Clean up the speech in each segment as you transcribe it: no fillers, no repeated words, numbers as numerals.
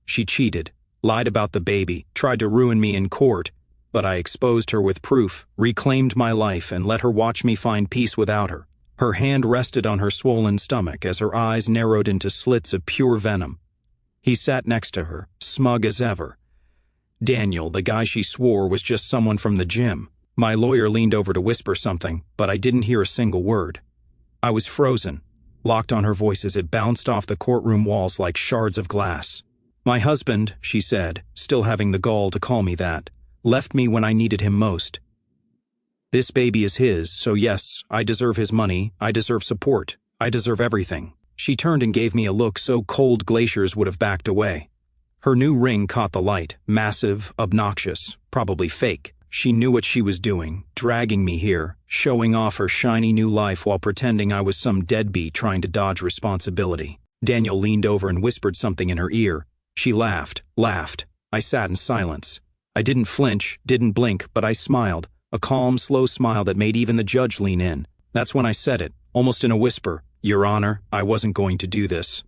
She cheated, lied about the baby, tried to ruin me in court, but I exposed her with proof, reclaimed my life, and let her watch me find peace without her. Her hand rested on her swollen stomach as her eyes narrowed into slits of pure venom. He sat next to her, smug as ever. Daniel, the guy she swore was just someone from the gym. My lawyer leaned over to whisper something, but I didn't hear a single word. I was frozen, locked on her voice as it bounced off the courtroom walls like shards of glass. My husband, she said, still having the gall to call me that, left me when I needed him most. This baby is his, so yes, I deserve his money, I deserve support, I deserve everything. She turned and gave me a look so cold glaciers would have backed away. Her new ring caught the light, massive, obnoxious, probably fake. She knew what she was doing, dragging me here, showing off her shiny new life while pretending I was some deadbeat trying to dodge responsibility. Daniel leaned over and whispered something in her ear. She laughed. I sat in silence. I didn't flinch, didn't blink, but I smiled, a calm, slow smile that made even the judge lean in. That's when I said it, almost in a whisper. Your Honor, I wasn't going to do this.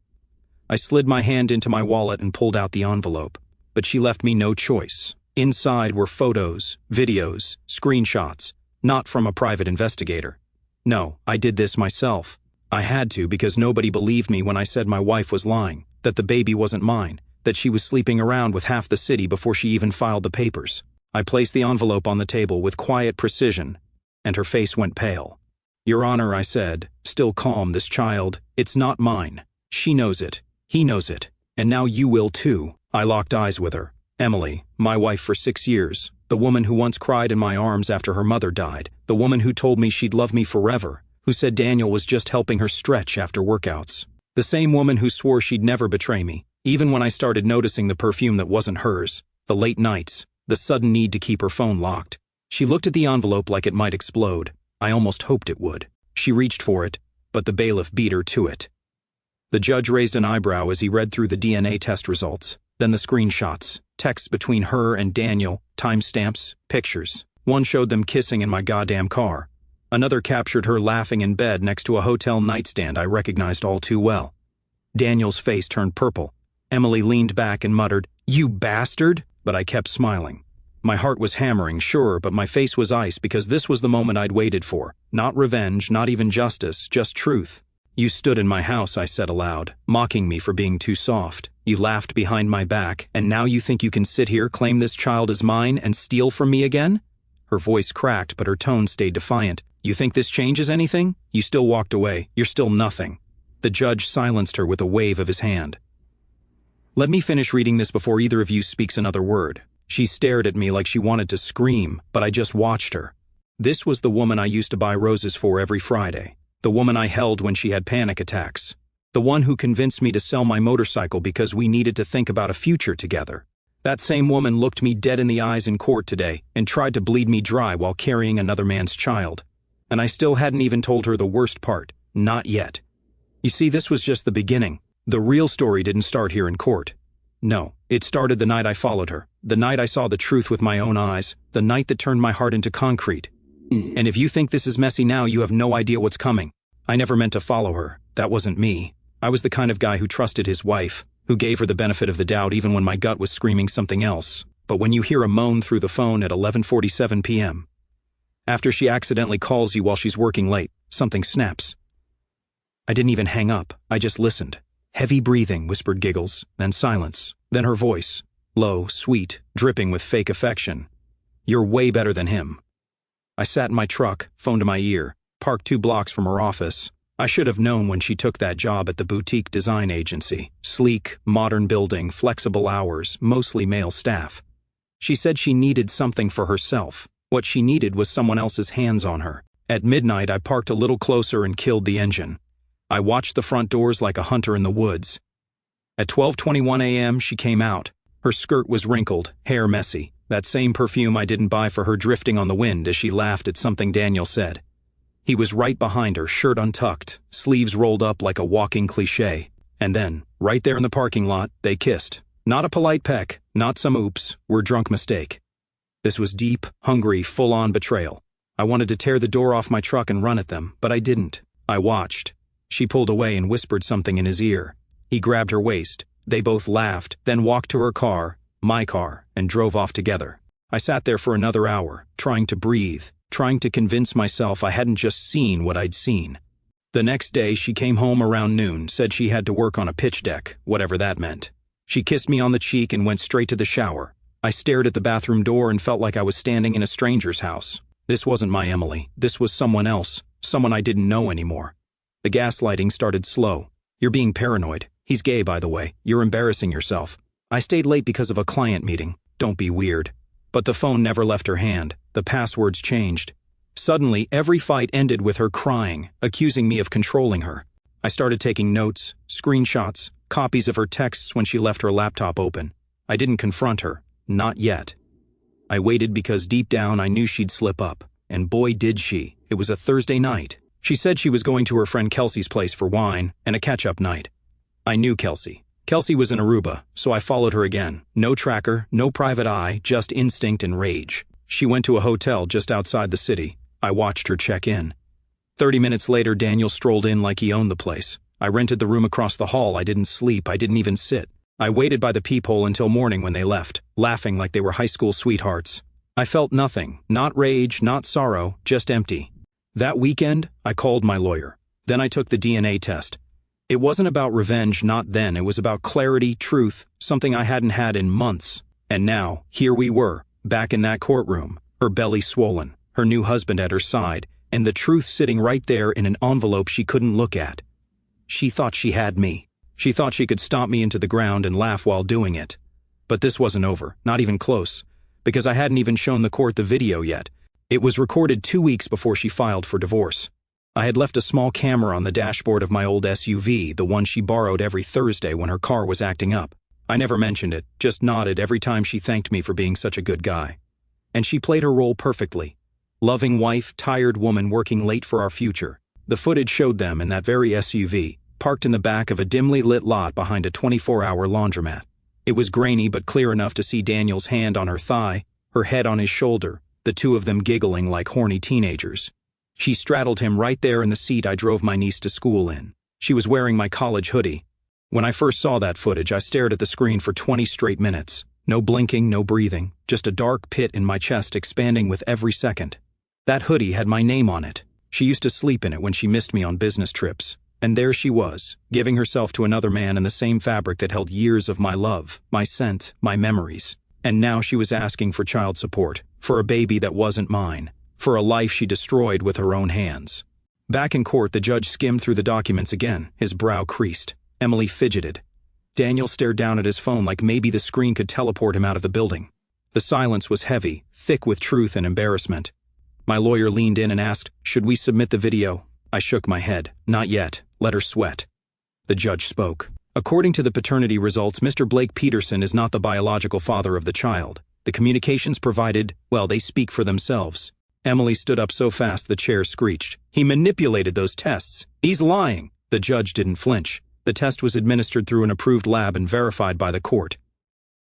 I slid my hand into my wallet and pulled out the envelope, but she left me no choice. Inside were photos, videos, screenshots, not from a private investigator. No, I did this myself. I had to because nobody believed me when I said my wife was lying, that the baby wasn't mine, that she was sleeping around with half the city before she even filed the papers. I placed the envelope on the table with quiet precision, and her face went pale. Your Honor, I said, still calm, this child, it's not mine. She knows it. He knows it. And now you will too. I locked eyes with her. Emily, my wife for 6 years, the woman who once cried in my arms after her mother died, the woman who told me she'd love me forever, who said Daniel was just helping her stretch after workouts. The same woman who swore she'd never betray me, even when I started noticing the perfume that wasn't hers, the late nights, the sudden need to keep her phone locked. She looked at the envelope like it might explode. I almost hoped it would. She reached for it, but the bailiff beat her to it. The judge raised an eyebrow as he read through the DNA test results, then the screenshots, texts between her and Daniel, timestamps, pictures. One showed them kissing in my goddamn car. Another captured her laughing in bed next to a hotel nightstand I recognized all too well. Daniel's face turned purple. Emily leaned back and muttered, "You bastard!" But I kept smiling. My heart was hammering, sure, but my face was ice because this was the moment I'd waited for. Not revenge, not even justice, just truth. You stood in my house, I said aloud, mocking me for being too soft. You laughed behind my back, and now you think you can sit here, claim this child is mine, and steal from me again? Her voice cracked, but her tone stayed defiant. You think this changes anything? You still walked away. You're still nothing. The judge silenced her with a wave of his hand. Let me finish reading this before either of you speaks another word. She stared at me like she wanted to scream, but I just watched her. This was the woman I used to buy roses for every Friday. The woman I held when she had panic attacks. The one who convinced me to sell my motorcycle because we needed to think about a future together. That same woman looked me dead in the eyes in court today and tried to bleed me dry while carrying another man's child. And I still hadn't even told her the worst part. Not yet. You see, this was just the beginning. The real story didn't start here in court. No, it started the night I followed her. The night I saw the truth with my own eyes. The night that turned my heart into concrete. And if you think this is messy now, you have no idea what's coming. I never meant to follow her. That wasn't me. I was the kind of guy who trusted his wife, who gave her the benefit of the doubt even when my gut was screaming something else. But when you hear a moan through the phone at 11:47 p.m., after she accidentally calls you while she's working late, something snaps. I didn't even hang up. I just listened. Heavy breathing, whispered giggles, then silence, then her voice, low, sweet, dripping with fake affection. You're way better than him. I sat in my truck, phone to my ear, parked 2 blocks from her office. I should have known when she took that job at the boutique design agency. Sleek, modern building, flexible hours, mostly male staff. She said she needed something for herself. What she needed was someone else's hands on her. At midnight, I parked a little closer and killed the engine. I watched the front doors like a hunter in the woods. At 12:21 a.m., she came out. Her skirt was wrinkled, hair messy. That same perfume I didn't buy for her drifting on the wind as she laughed at something Daniel said. He was right behind her, shirt untucked, sleeves rolled up like a walking cliché. And then, right there in the parking lot, they kissed. Not a polite peck, not some oops, we're drunk mistake. This was deep, hungry, full-on betrayal. I wanted to tear the door off my truck and run at them, but I didn't. I watched. She pulled away and whispered something in his ear. He grabbed her waist, They both laughed, then walked to her car, my car, and drove off together. I sat there for another hour, trying to breathe, trying to convince myself I hadn't just seen what I'd seen. The next day, she came home around noon, said she had to work on a pitch deck, whatever that meant. She kissed me on the cheek and went straight to the shower. I stared at the bathroom door and felt like I was standing in a stranger's house. This wasn't my Emily. This was someone else, someone I didn't know anymore. The gaslighting started slow. You're being paranoid. He's gay, by the way. You're embarrassing yourself. I stayed late because of a client meeting. Don't be weird. But the phone never left her hand. The passwords changed. Suddenly, every fight ended with her crying, accusing me of controlling her. I started taking notes, screenshots, copies of her texts when she left her laptop open. I didn't confront her. Not yet. I waited because deep down I knew she'd slip up. And boy did she. It was a Thursday night. She said she was going to her friend Kelsey's place for wine and a catch-up night. I knew Kelsey. Kelsey was in Aruba, so I followed her again. No tracker, no private eye, just instinct and rage. She went to a hotel just outside the city. I watched her check in. 30 minutes later, Daniel strolled in like he owned the place. I rented the room across the hall. I didn't sleep. I didn't even sit. I waited by the peephole until morning when they left, laughing like they were high school sweethearts. I felt nothing. Not rage, not sorrow, just empty. That weekend, I called my lawyer. Then I took the DNA test. It wasn't about revenge, not then. It was about clarity, truth, something I hadn't had in months. And now, here we were, back in that courtroom, her belly swollen, her new husband at her side, and the truth sitting right there in an envelope she couldn't look at. She thought she had me. She thought she could stomp me into the ground and laugh while doing it. But this wasn't over, not even close, because I hadn't even shown the court the video yet. It was recorded 2 weeks before she filed for divorce. I had left a small camera on the dashboard of my old SUV, the one she borrowed every Thursday when her car was acting up. I never mentioned it, just nodded every time she thanked me for being such a good guy. And she played her role perfectly. Loving wife, tired woman working late for our future. The footage showed them in that very SUV, parked in the back of a dimly lit lot behind a 24-hour laundromat. It was grainy but clear enough to see Daniel's hand on her thigh, her head on his shoulder, the two of them giggling like horny teenagers. She straddled him right there in the seat I drove my niece to school in. She was wearing my college hoodie. When I first saw that footage, I stared at the screen for 20 straight minutes. No blinking, no breathing, just a dark pit in my chest expanding with every second. That hoodie had my name on it. She used to sleep in it when she missed me on business trips. And there she was, giving herself to another man in the same fabric that held years of my love, my scent, my memories. And now she was asking for child support, for a baby that wasn't mine, for a life she destroyed with her own hands. Back in court, the judge skimmed through the documents again, his brow creased. Emily fidgeted. Daniel stared down at his phone like maybe the screen could teleport him out of the building. The silence was heavy, thick with truth and embarrassment. My lawyer leaned in and asked, "Should we submit the video?" I shook my head. "Not yet. Let her sweat." The judge spoke. "According to the paternity results, Mr. Blake Peterson is not the biological father of the child. The communications provided, well, they speak for themselves." Emily stood up so fast the chair screeched. "He manipulated those tests. He's lying." The judge didn't flinch. The test was administered through an approved lab and verified by the court.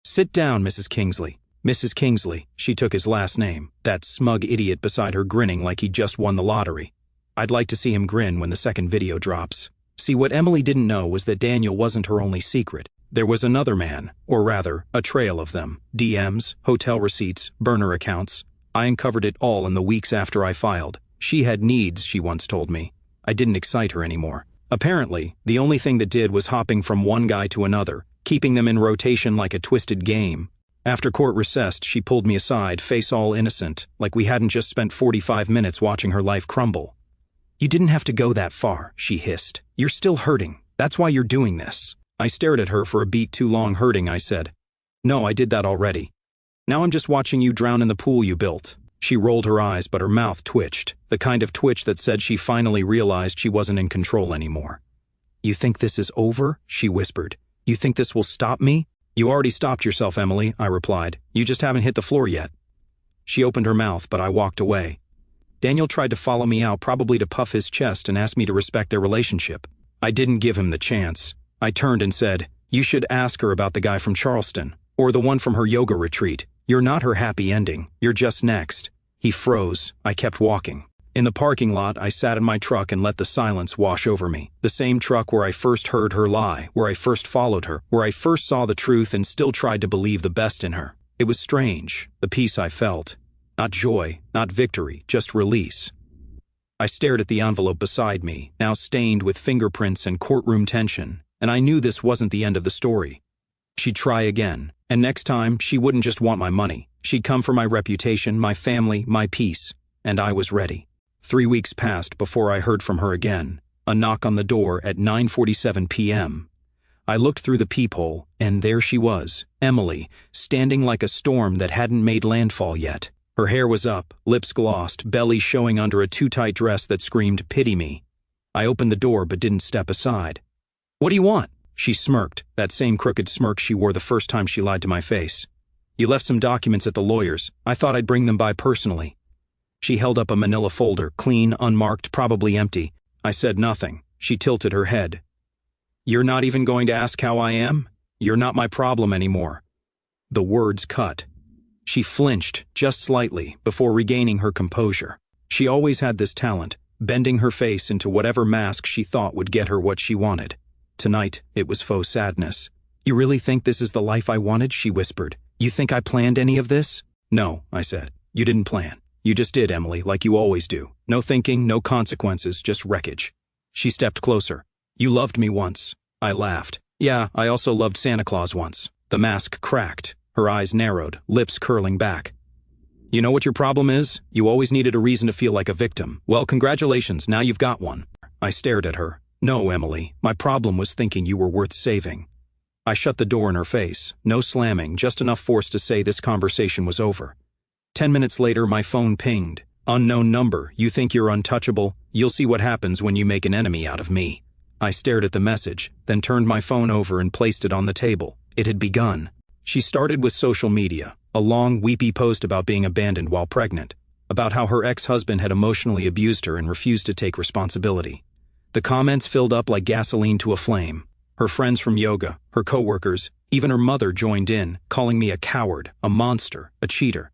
"Sit down, Mrs. Kingsley." Mrs. Kingsley, she took his last name, that smug idiot beside her grinning like he'd just won the lottery. I'd like to see him grin when the second video drops. See, what Emily didn't know was that Daniel wasn't her only secret. There was another man, or rather, a trail of them. DMs, hotel receipts, burner accounts. I uncovered it all in the weeks after I filed. She had needs, she once told me. I didn't excite her anymore. Apparently, the only thing that did was hopping from one guy to another, keeping them in rotation like a twisted game. After court recessed, she pulled me aside, face all innocent, like we hadn't just spent 45 minutes watching her life crumble. "You didn't have to go that far," she hissed. "You're still hurting. That's why you're doing this." I stared at her for a beat too long. "Hurting," I said. "No, I did that already. Now I'm just watching you drown in the pool you built." She rolled her eyes, but her mouth twitched, the kind of twitch that said she finally realized she wasn't in control anymore. "You think this is over?" she whispered. "You think this will stop me?" "You already stopped yourself, Emily," I replied. "You just haven't hit the floor yet." She opened her mouth, but I walked away. Daniel tried to follow me out, probably to puff his chest and ask me to respect their relationship. I didn't give him the chance. I turned and said, "You should ask her about the guy from Charleston, or the one from her yoga retreat. You're not her happy ending. You're just next." He froze. I kept walking. In the parking lot, I sat in my truck and let the silence wash over me. The same truck where I first heard her lie, where I first followed her, where I first saw the truth and still tried to believe the best in her. It was strange, the peace I felt. Not joy, not victory, just release. I stared at the envelope beside me, now stained with fingerprints and courtroom tension, and I knew this wasn't the end of the story. She'd try again, and next time, she wouldn't just want my money. She'd come for my reputation, my family, my peace, and I was ready. 3 weeks passed before I heard from her again. A knock on the door at 9:47 p.m. I looked through the peephole, and there she was, Emily, standing like a storm that hadn't made landfall yet. Her hair was up, lips glossed, belly showing under a too-tight dress that screamed, "Pity me." I opened the door but didn't step aside. "What do you want?" She smirked, that same crooked smirk she wore the first time she lied to my face. "You left some documents at the lawyer's. I thought I'd bring them by personally." She held up a manila folder, clean, unmarked, probably empty. I said nothing. She tilted her head. "You're not even going to ask how I am? You're not my problem anymore." The words cut. She flinched, just slightly, before regaining her composure. She always had this talent, bending her face into whatever mask she thought would get her what she wanted. Tonight, it was faux sadness. "You really think this is the life I wanted?" she whispered. "You think I planned any of this?" "No," I said. "You didn't plan. You just did, Emily, like you always do. No thinking, no consequences, just wreckage." She stepped closer. "You loved me once." I laughed. "Yeah, I also loved Santa Claus once." The mask cracked. Her eyes narrowed, lips curling back. "You know what your problem is? You always needed a reason to feel like a victim. Well, congratulations, now you've got one." I stared at her. "No, Emily, my problem was thinking you were worth saving." I shut the door in her face. No slamming, just enough force to say this conversation was over. 10 minutes later, my phone pinged. "Unknown number, you think you're untouchable? You'll see what happens when you make an enemy out of me." I stared at the message, then turned my phone over and placed it on the table. It had begun. She started with social media, a long, weepy post about being abandoned while pregnant, about how her ex-husband had emotionally abused her and refused to take responsibility. The comments filled up like gasoline to a flame. Her friends from yoga, her coworkers, even her mother joined in, calling me a coward, a monster, a cheater.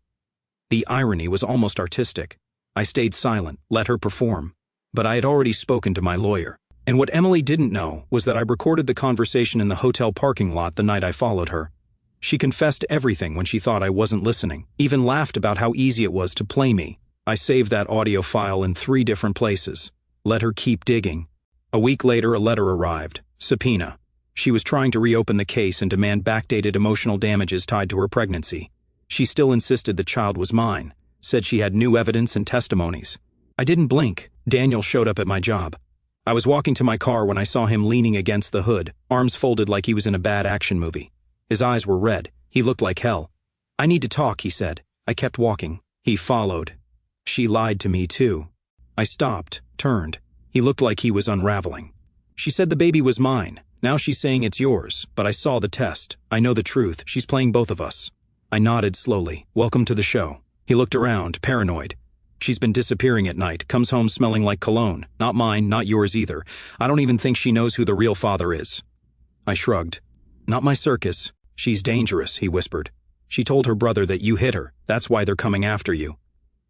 The irony was almost artistic. I stayed silent, let her perform. But I had already spoken to my lawyer. And what Emily didn't know was that I recorded the conversation in the hotel parking lot the night I followed her. She confessed everything when she thought I wasn't listening, even laughed about how easy it was to play me. I saved that audio file in 3 different places. Let her keep digging. A week later, a letter arrived. Subpoena. She was trying to reopen the case and demand backdated emotional damages tied to her pregnancy. She still insisted the child was mine, said she had new evidence and testimonies. I didn't blink. Daniel showed up at my job. I was walking to my car when I saw him leaning against the hood, arms folded like he was in a bad action movie. His eyes were red. He looked like hell. "I need to talk," he said. I kept walking. He followed. She lied to me, too. I stopped, turned. He looked like he was unraveling. "She said the baby was mine. Now she's saying it's yours, but I saw the test. I know the truth. She's playing both of us." I nodded slowly. "Welcome to the show." He looked around, paranoid. "She's been disappearing at night, comes home smelling like cologne. Not mine, not yours either. I don't even think she knows who the real father is." I shrugged. "Not my circus. She's dangerous," he whispered. "She told her brother that you hit her. That's why they're coming after you."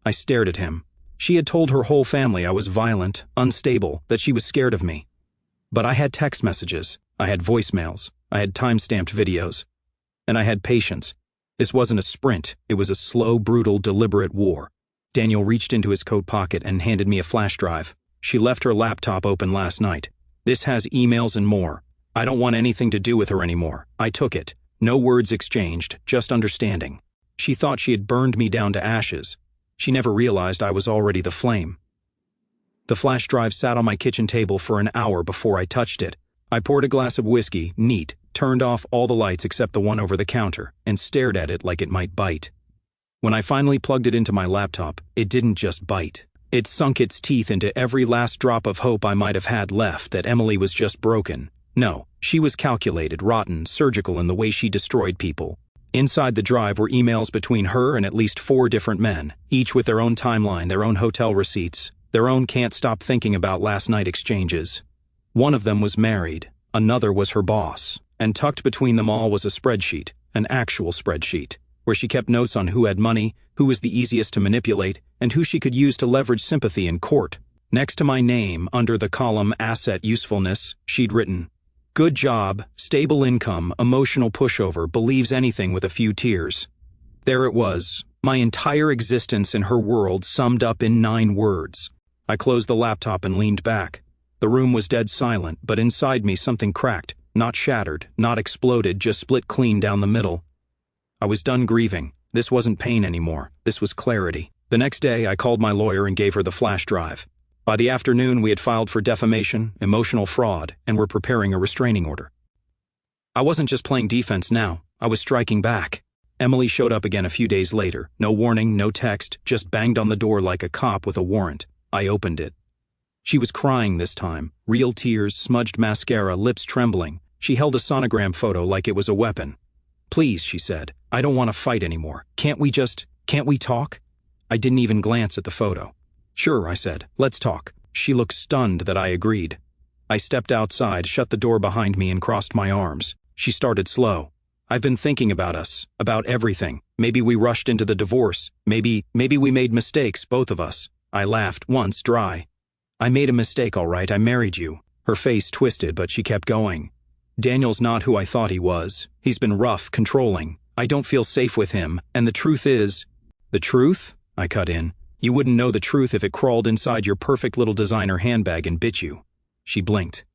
I stared at him. She had told her whole family I was violent, unstable, that she was scared of me. But I had text messages. I had voicemails. I had time-stamped videos. And I had patience. This wasn't a sprint. It was a slow, brutal, deliberate war. Daniel reached into his coat pocket and handed me a flash drive. "She left her laptop open last night. This has emails and more. I don't want anything to do with her anymore." I took it. No words exchanged, just understanding. She thought she had burned me down to ashes. She never realized I was already the flame. The flash drive sat on my kitchen table for an hour before I touched it. I poured a glass of whiskey, neat, turned off all the lights except the one over the counter, and stared at it like it might bite. When I finally plugged it into my laptop, it didn't just bite. It sunk its teeth into every last drop of hope I might have had left that Emily was just broken. No, she was calculated, rotten, surgical in the way she destroyed people. Inside the drive were emails between her and at least 4 different men, each with their own timeline, their own hotel receipts, their own can't stop thinking about last night exchanges. One of them was married, another was her boss, and tucked between them all was a spreadsheet, an actual spreadsheet, where she kept notes on who had money, who was the easiest to manipulate, and who she could use to leverage sympathy in court. Next to my name, under the column Asset Usefulness, she'd written, "Good job, stable income, emotional pushover, believes anything with a few tears." There it was, my entire existence in her world summed up in 9 words. I closed the laptop and leaned back. The room was dead silent, but inside me something cracked, not shattered, not exploded, just split clean down the middle. I was done grieving. This wasn't pain anymore. This was clarity. The next day, I called my lawyer and gave her the flash drive. By the afternoon, we had filed for defamation, emotional fraud, and were preparing a restraining order. I wasn't just playing defense now. I was striking back. Emily showed up again a few days later. No warning, no text, just banged on the door like a cop with a warrant. I opened it. She was crying this time. Real tears, smudged mascara, lips trembling. She held a sonogram photo like it was a weapon. "Please," she said, "I don't want to fight anymore. Can't we talk?" I didn't even glance at the photo. "Sure," I said, "let's talk." She looked stunned that I agreed. I stepped outside, shut the door behind me, and crossed my arms. She started slow. "I've been thinking about us, about everything. Maybe we rushed into the divorce. Maybe we made mistakes, both of us." I laughed, once dry. "I made a mistake, all right. I married you." Her face twisted, but she kept going. "Daniel's not who I thought he was. He's been rough, controlling. I don't feel safe with him, and the truth is—" "The truth?" I cut in. "You wouldn't know the truth if it crawled inside your perfect little designer handbag and bit you." She blinked.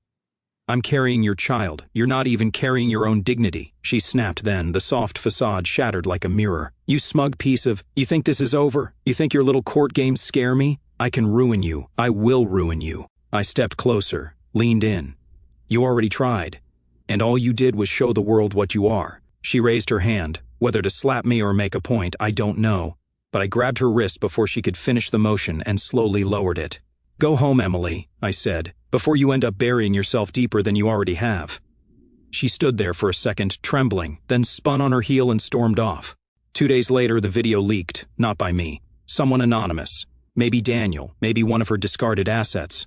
"I'm carrying your child. You're not even carrying your own dignity," she snapped then, the soft facade shattered like a mirror. "You smug piece of— You think this is over? You think your little court games scare me? I can ruin you. I will ruin you." I stepped closer, leaned in. "You already tried. And all you did was show the world what you are." She raised her hand. Whether to slap me or make a point, I don't know. But I grabbed her wrist before she could finish the motion and slowly lowered it. "Go home, Emily," I said, "before you end up burying yourself deeper than you already have." She stood there for a second, trembling, then spun on her heel and stormed off. 2 days later, the video leaked, not by me. Someone anonymous. Maybe Daniel, maybe one of her discarded assets.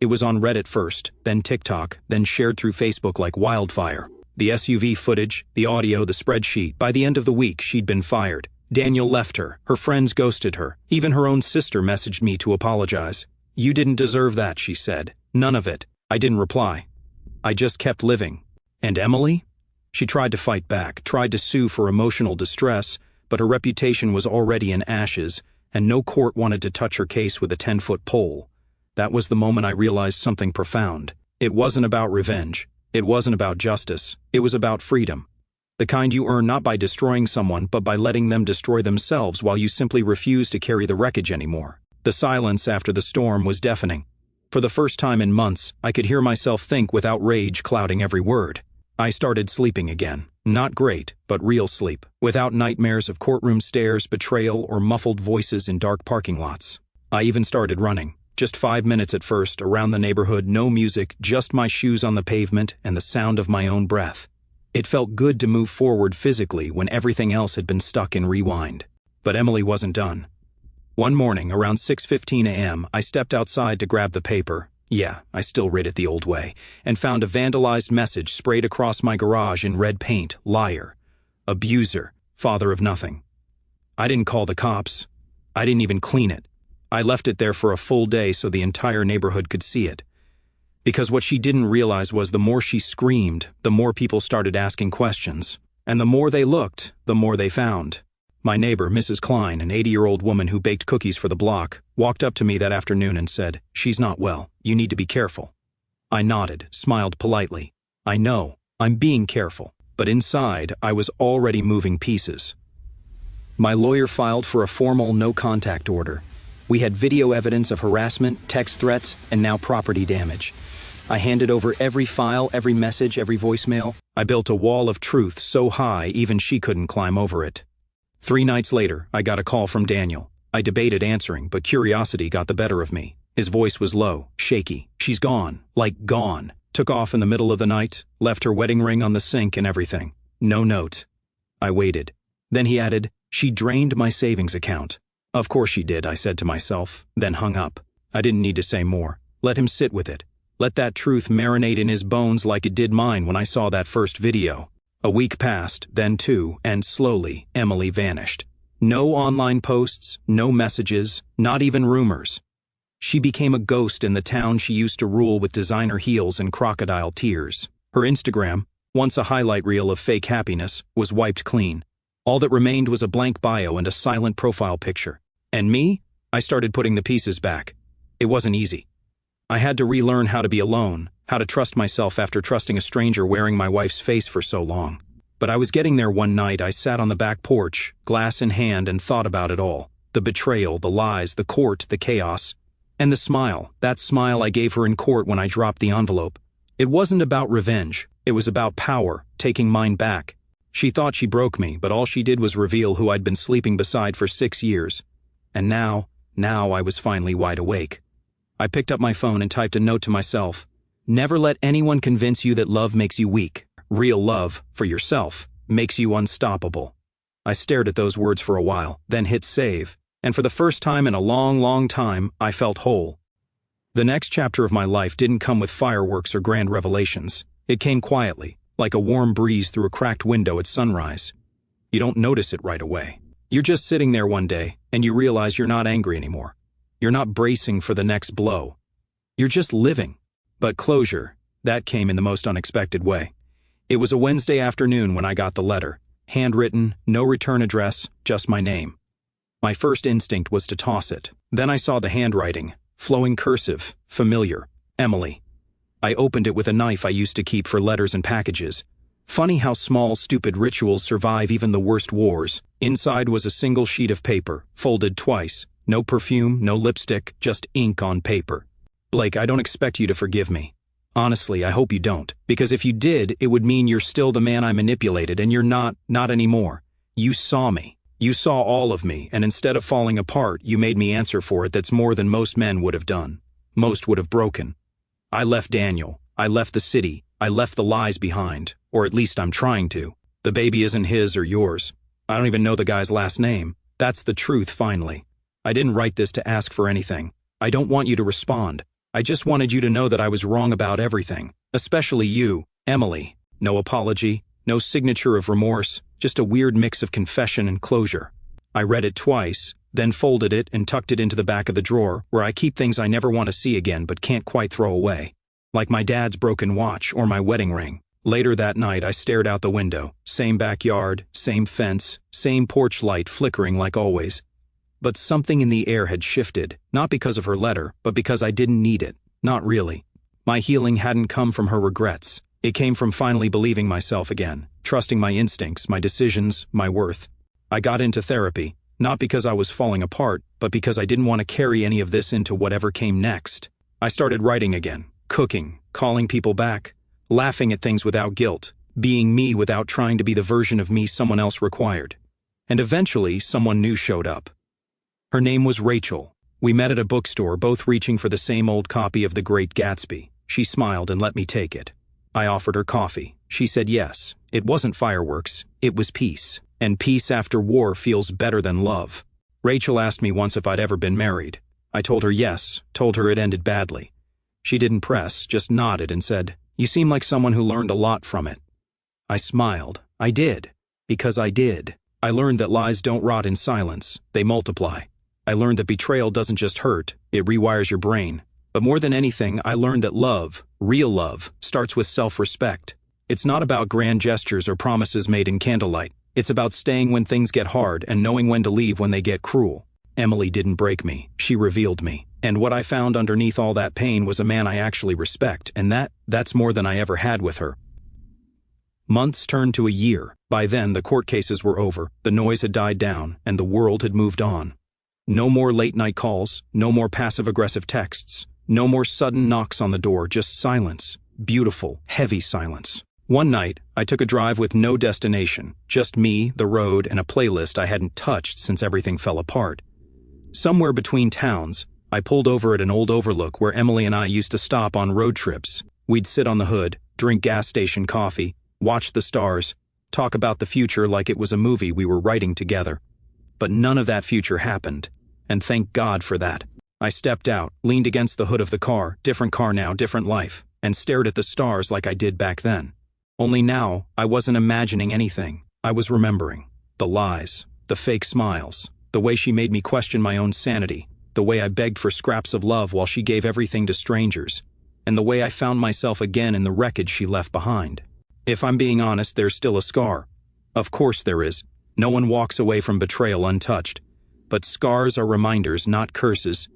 It was on Reddit first, then TikTok, then shared through Facebook like wildfire. The SUV footage, the audio, the spreadsheet. By the end of the week, she'd been fired. Daniel left her. Her friends ghosted her. Even her own sister messaged me to apologize. "You didn't deserve that," she said. "None of it." I didn't reply. I just kept living. And Emily? She tried to fight back, tried to sue for emotional distress, but her reputation was already in ashes, and no court wanted to touch her case with a 10-foot pole. That was the moment I realized something profound. It wasn't about revenge. It wasn't about justice. It was about freedom. The kind you earn not by destroying someone, but by letting them destroy themselves while you simply refuse to carry the wreckage anymore. The silence after the storm was deafening. For the first time in months, I could hear myself think without rage clouding every word. I started sleeping again. Not great, but real sleep. Without nightmares of courtroom stairs, betrayal, or muffled voices in dark parking lots. I even started running. Just 5 minutes at first, around the neighborhood, no music, just my shoes on the pavement and the sound of my own breath. It felt good to move forward physically when everything else had been stuck in rewind. But Emily wasn't done. One morning, around 6:15 a.m., I stepped outside to grab the paper. Yeah, I still read it the old way, and found a vandalized message sprayed across my garage in red paint. Liar. Abuser. Father of nothing. I didn't call the cops. I didn't even clean it. I left it there for a full day so the entire neighborhood could see it. Because what she didn't realize was the more she screamed, the more people started asking questions. And the more they looked, the more they found. My neighbor, Mrs. Klein, an 80-year-old woman who baked cookies for the block, walked up to me that afternoon and said, "She's not well. You need to be careful." I nodded, smiled politely. I know, I'm being careful. But inside, I was already moving pieces. My lawyer filed for a formal no-contact order. We had video evidence of harassment, text threats, and now property damage. I handed over every file, every message, every voicemail. I built a wall of truth so high even she couldn't climb over it. 3 nights later, I got a call from Daniel. I debated answering, but curiosity got the better of me. His voice was low, shaky. "She's gone. Like gone. Took off in the middle of the night, left her wedding ring on the sink and everything. No note." I waited. Then he added, "She drained my savings account." Of course she did, I said to myself, then hung up. I didn't need to say more. Let him sit with it. Let that truth marinate in his bones like it did mine when I saw that first video. A week passed, then two, and slowly, Emily vanished. No online posts, no messages, not even rumors. She became a ghost in the town she used to rule with designer heels and crocodile tears. Her Instagram, once a highlight reel of fake happiness, was wiped clean. All that remained was a blank bio and a silent profile picture. And me? I started putting the pieces back. It wasn't easy. I had to relearn how to be alone, how to trust myself after trusting a stranger wearing my wife's face for so long. But I was getting there one night. I sat on the back porch, glass in hand, and thought about it all. The betrayal, the lies, the court, the chaos. And the smile, that smile I gave her in court when I dropped the envelope. It wasn't about revenge. It was about power, taking mine back. She thought she broke me, but all she did was reveal who I'd been sleeping beside for 6 years. And now I was finally wide awake. I picked up my phone and typed a note to myself. Never let anyone convince you that love makes you weak. Real love, for yourself, makes you unstoppable. I stared at those words for a while, then hit save, and for the first time in a long, long time, I felt whole. The next chapter of my life didn't come with fireworks or grand revelations. It came quietly, like a warm breeze through a cracked window at sunrise. You don't notice it right away. You're just sitting there one day, and you realize you're not angry anymore. You're not bracing for the next blow. You're just living. But closure, that came in the most unexpected way. It was a Wednesday afternoon when I got the letter. Handwritten, no return address, just my name. My first instinct was to toss it. Then I saw the handwriting, flowing cursive, familiar. Emily. I opened it with a knife I used to keep for letters and packages. Funny how small, stupid rituals survive even the worst wars. Inside was a single sheet of paper, folded twice. No perfume, no lipstick, just ink on paper. Blake, I don't expect you to forgive me. Honestly, I hope you don't, because if you did, it would mean you're still the man I manipulated, and you're not anymore. You saw me. You saw all of me, and instead of falling apart, you made me answer for it. That's more than most men would have done. Most would have broken. I left Daniel. I left the city. I left the lies behind, or at least I'm trying to. The baby isn't his or yours. I don't even know the guy's last name. That's the truth, finally. I didn't write this to ask for anything. I don't want you to respond. I just wanted you to know that I was wrong about everything, especially you, Emily. No apology, no signature of remorse, just a weird mix of confession and closure. I read it twice, then folded it and tucked it into the back of the drawer where I keep things I never want to see again but can't quite throw away. Like my dad's broken watch or my wedding ring. Later that night, I stared out the window. Same backyard, same fence, same porch light flickering like always. But something in the air had shifted, not because of her letter, but because I didn't need it. Not really. My healing hadn't come from her regrets. It came from finally believing myself again, trusting my instincts, my decisions, my worth. I got into therapy, not because I was falling apart, but because I didn't want to carry any of this into whatever came next. I started writing again, cooking, calling people back, laughing at things without guilt, being me without trying to be the version of me someone else required. And eventually, someone new showed up. Her name was Rachel. We met at a bookstore, both reaching for the same old copy of The Great Gatsby. She smiled and let me take it. I offered her coffee. She said yes. It wasn't fireworks. It was peace. And peace after war feels better than love. Rachel asked me once if I'd ever been married. I told her yes, told her it ended badly. She didn't press, just nodded and said, "You seem like someone who learned a lot from it." I smiled. I did. Because I did. I learned that lies don't rot in silence. They multiply. I learned that betrayal doesn't just hurt, it rewires your brain. But more than anything, I learned that love, real love, starts with self-respect. It's not about grand gestures or promises made in candlelight. It's about staying when things get hard and knowing when to leave when they get cruel. Emily didn't break me. She revealed me. And what I found underneath all that pain was a man I actually respect, and that's more than I ever had with her. Months turned to a year. By then, the court cases were over, the noise had died down, and the world had moved on. No more late-night calls, no more passive-aggressive texts, no more sudden knocks on the door, just silence. Beautiful, heavy silence. One night, I took a drive with no destination, just me, the road, and a playlist I hadn't touched since everything fell apart. Somewhere between towns, I pulled over at an old overlook where Emily and I used to stop on road trips. We'd sit on the hood, drink gas station coffee, watch the stars, talk about the future like it was a movie we were writing together. But none of that future happened. And thank God for that. I stepped out, leaned against the hood of the car, different car now, different life, and stared at the stars like I did back then. Only now, I wasn't imagining anything. I was remembering. The lies, the fake smiles, the way she made me question my own sanity, the way I begged for scraps of love while she gave everything to strangers, and the way I found myself again in the wreckage she left behind. If I'm being honest, there's still a scar. Of course there is. No one walks away from betrayal untouched. But scars are reminders, not curses.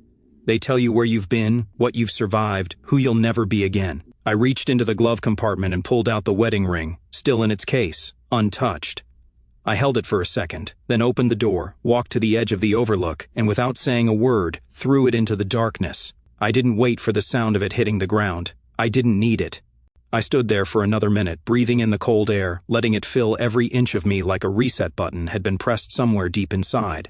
They tell you where you've been, what you've survived, who you'll never be again. I reached into the glove compartment and pulled out the wedding ring, still in its case, untouched. I held it for a second, then opened the door, walked to the edge of the overlook, and without saying a word, threw it into the darkness. I didn't wait for the sound of it hitting the ground. I didn't need it. I stood there for another minute, breathing in the cold air, letting it fill every inch of me like a reset button had been pressed somewhere deep inside.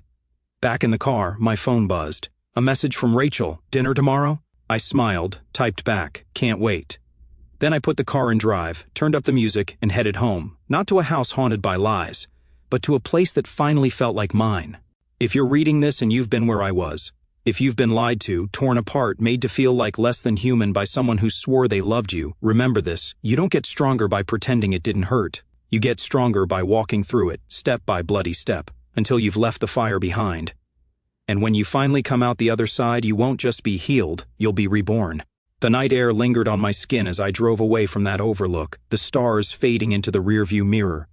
Back in the car, my phone buzzed. A message from Rachel, dinner tomorrow? I smiled, typed back, can't wait. Then I put the car in drive, turned up the music, and headed home, not to a house haunted by lies, but to a place that finally felt like mine. If you're reading this and you've been where I was, if you've been lied to, torn apart, made to feel like less than human by someone who swore they loved you, remember this: you don't get stronger by pretending it didn't hurt. You get stronger by walking through it, step by bloody step, until you've left the fire behind. And when you finally come out the other side, you won't just be healed, you'll be reborn. The night air lingered on my skin as I drove away from that overlook, the stars fading into the rearview mirror.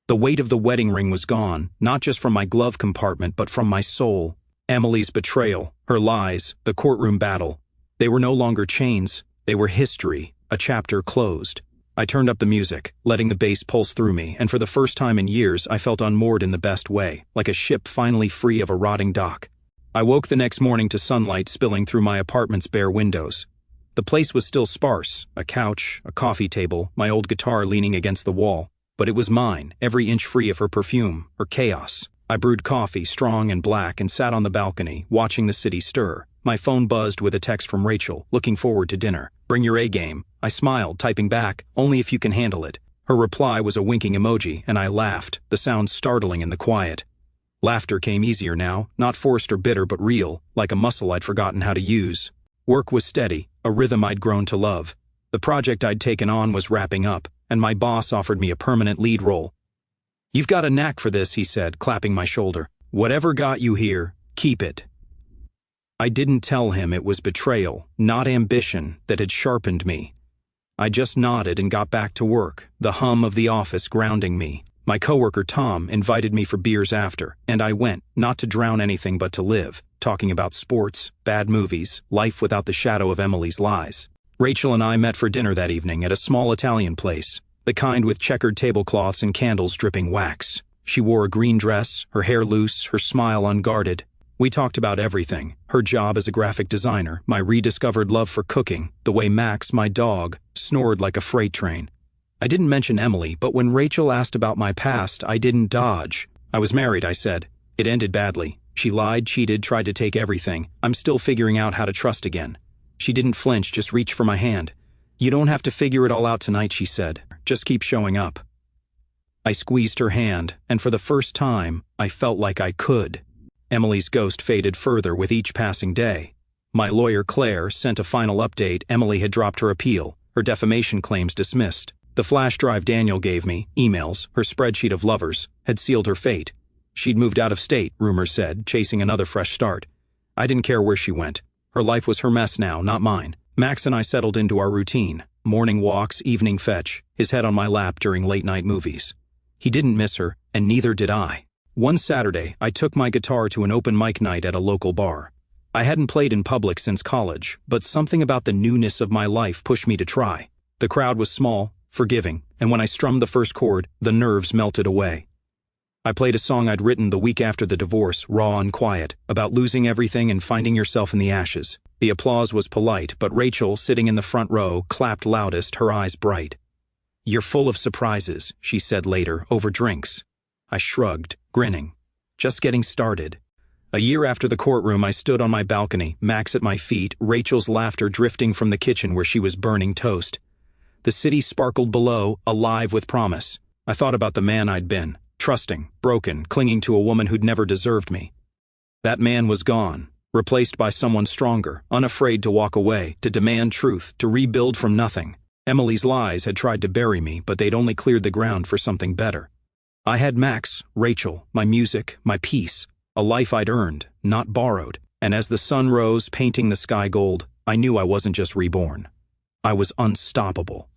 The weight of the wedding ring was gone, not just from my glove compartment, but from my soul. Emily's betrayal, her lies, the courtroom battle. They were no longer chains, they were history, a chapter closed. I turned up the music, letting the bass pulse through me, and for the first time in years I felt unmoored in the best way, like a ship finally free of a rotting dock. I woke the next morning to sunlight spilling through my apartment's bare windows. The place was still sparse, a couch, a coffee table, my old guitar leaning against the wall. But it was mine, every inch free of her perfume, her chaos. I brewed coffee, strong and black, and sat on the balcony, watching the city stir. My phone buzzed with a text from Rachel, looking forward to dinner. Bring your A-game. I smiled, typing back, only if you can handle it. Her reply was a winking emoji, and I laughed, the sound startling in the quiet. Laughter came easier now, not forced or bitter but real, like a muscle I'd forgotten how to use. Work was steady, a rhythm I'd grown to love. The project I'd taken on was wrapping up, and my boss offered me a permanent lead role. "You've got a knack for this," he said, clapping my shoulder. "Whatever got you here, keep it." I didn't tell him it was betrayal, not ambition, that had sharpened me. I just nodded and got back to work, the hum of the office grounding me. My coworker Tom invited me for beers after, and I went, not to drown anything but to live, talking about sports, bad movies, life without the shadow of Emily's lies. Rachel and I met for dinner that evening at a small Italian place, the kind with checkered tablecloths and candles dripping wax. She wore a green dress, her hair loose, her smile unguarded. We talked about everything: her job as a graphic designer, my rediscovered love for cooking, the way Max, my dog, snored like a freight train. I didn't mention Emily, but when Rachel asked about my past, I didn't dodge. I was married, I said. It ended badly. She lied, cheated, tried to take everything. I'm still figuring out how to trust again. She didn't flinch, just reached for my hand. "You don't have to figure it all out tonight," she said. "Just keep showing up." I squeezed her hand, and for the first time, I felt like I could. Emily's ghost faded further with each passing day. My lawyer, Claire, sent a final update. Emily had dropped her appeal, her defamation claims dismissed. The flash drive Daniel gave me, emails, her spreadsheet of lovers, had sealed her fate. She'd moved out of state, rumors said, chasing another fresh start. I didn't care where she went. Her life was her mess now, not mine. Max and I settled into our routine. Morning walks, evening fetch, his head on my lap during late-night movies. He didn't miss her, and neither did I. One Saturday, I took my guitar to an open mic night at a local bar. I hadn't played in public since college, but something about the newness of my life pushed me to try. The crowd was small, forgiving, and when I strummed the first chord, the nerves melted away. I played a song I'd written the week after the divorce, raw and quiet, about losing everything and finding yourself in the ashes. The applause was polite, but Rachel, sitting in the front row, clapped loudest, her eyes bright. "You're full of surprises," she said later, over drinks. I shrugged, grinning. Just getting started. A year after the courtroom, I stood on my balcony, Max at my feet, Rachel's laughter drifting from the kitchen where she was burning toast. The city sparkled below, alive with promise. I thought about the man I'd been, trusting, broken, clinging to a woman who'd never deserved me. That man was gone, replaced by someone stronger, unafraid to walk away, to demand truth, to rebuild from nothing. Emily's lies had tried to bury me, but they'd only cleared the ground for something better. I had Max, Rachel, my music, my peace, a life I'd earned, not borrowed, and as the sun rose, painting the sky gold, I knew I wasn't just reborn. I was unstoppable.